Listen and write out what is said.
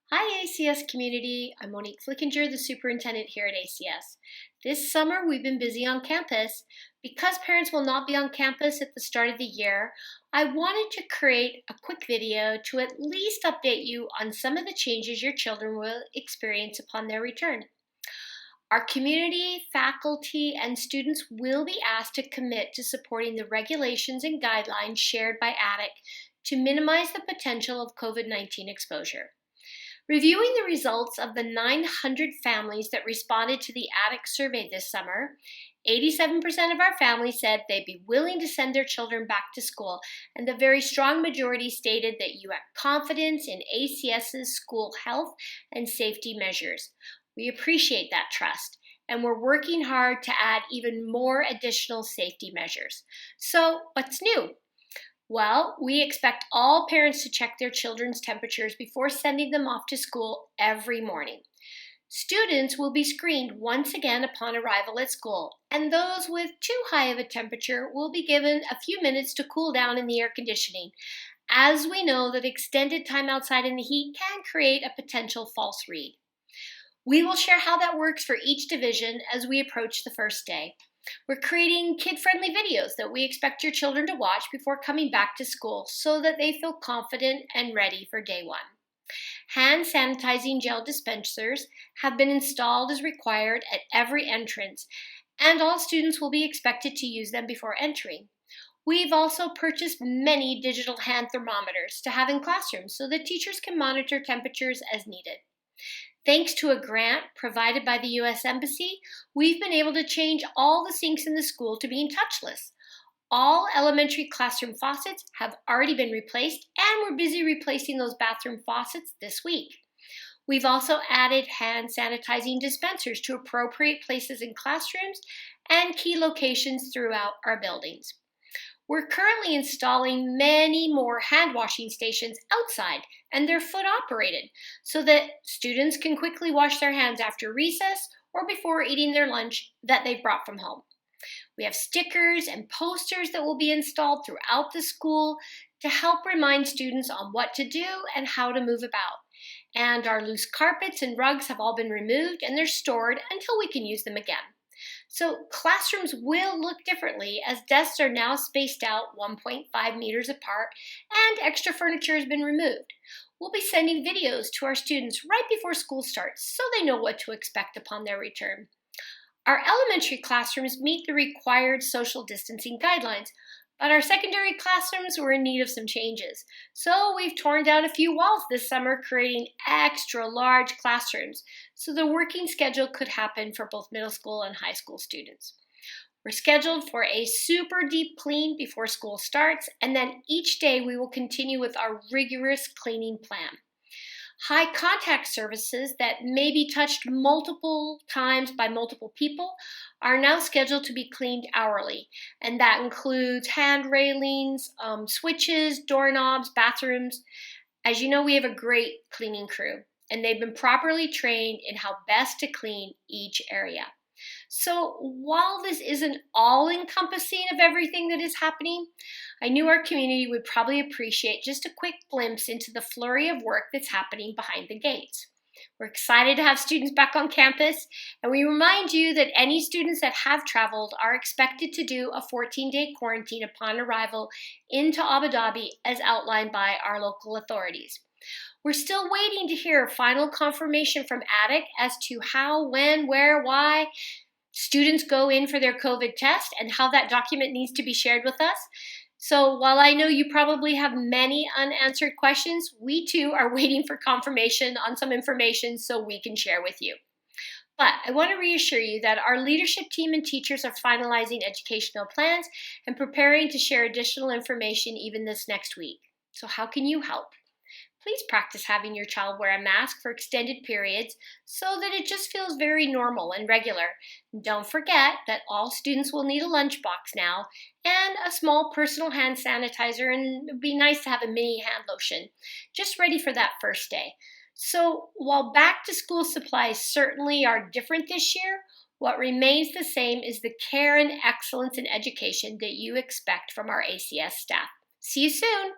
Hi ACS community, I'm Monique Flickinger, the superintendent here at ACS. This summer we've been busy on campus. Because parents will not be on campus at the start of the year, I wanted to create a quick video to at least update you on some of the changes your children will experience upon their return. Our community, faculty, and students will be asked to commit to supporting the regulations and guidelines shared by ADIC to minimize the potential of COVID-19 exposure. Reviewing the results of the 900 families that responded to the ADIC survey this summer, 87% of our families said they'd be willing to send their children back to school, and the very strong majority stated that you have confidence in ACS's school health and safety measures. We appreciate that trust, and we're working hard to add even more additional safety measures. So, what's new? Well, we expect all parents to check their children's temperatures before sending them off to school every morning. Students will be screened once again upon arrival at school, and those with too high of a temperature will be given a few minutes to cool down in the air conditioning, as we know that extended time outside in the heat can create a potential false read. We will share how that works for each division as we approach the first day. We're creating kid-friendly videos that we expect your children to watch before coming back to school so that they feel confident and ready for day one. Hand sanitizing gel dispensers have been installed as required at every entrance, and all students will be expected to use them before entering. We've also purchased many digital hand thermometers to have in classrooms so that teachers can monitor temperatures as needed. Thanks to a grant provided by the U.S. Embassy, we've been able to change all the sinks in the school to being touchless. All elementary classroom faucets have already been replaced, and we're busy replacing those bathroom faucets this week. We've also added hand sanitizing dispensers to appropriate places in classrooms and key locations throughout our buildings. We're currently installing many more hand washing stations outside, and they're foot operated so that students can quickly wash their hands after recess or before eating their lunch that they've brought from home. We have stickers and posters that will be installed throughout the school to help remind students on what to do and how to move about. And our loose carpets and rugs have all been removed, and they're stored until we can use them again. So classrooms will look differently as desks are now spaced out 1.5 meters apart and extra furniture has been removed. We'll be sending videos to our students right before school starts so they know what to expect upon their return. Our elementary classrooms meet the required social distancing guidelines, but our secondary classrooms were in need of some changes. So we've torn down a few walls this summer, creating extra large classrooms so the working schedule could happen for both middle school and high school students. We're scheduled for a super deep clean before school starts, and then each day we will continue with our rigorous cleaning plan. High contact surfaces that may be touched multiple times by multiple people are now scheduled to be cleaned hourly, and that includes hand railings, switches, doorknobs, bathrooms. As you know, we have a great cleaning crew, and they've been properly trained in how best to clean each area. So while this isn't all-encompassing of everything that is happening, I knew our community would probably appreciate just a quick glimpse into the flurry of work that's happening behind the gates. We're excited to have students back on campus, and we remind you that any students that have traveled are expected to do a 14-day quarantine upon arrival into Abu Dhabi as outlined by our local authorities. We're still waiting to hear final confirmation from ADIC as to how, when, where, why students go in for their COVID test and how that document needs to be shared with us. So while I know you probably have many unanswered questions, we too are waiting for confirmation on some information so we can share with you. But I want to reassure you that our leadership team and teachers are finalizing educational plans and preparing to share additional information even this next week. So how can you help? Please practice having your child wear a mask for extended periods so that it just feels very normal and regular. Don't forget that all students will need a lunchbox now and a small personal hand sanitizer, and it would be nice to have a mini hand lotion, just ready for that first day. So while back to school supplies certainly are different this year, what remains the same is the care and excellence in education that you expect from our ACS staff. See you soon!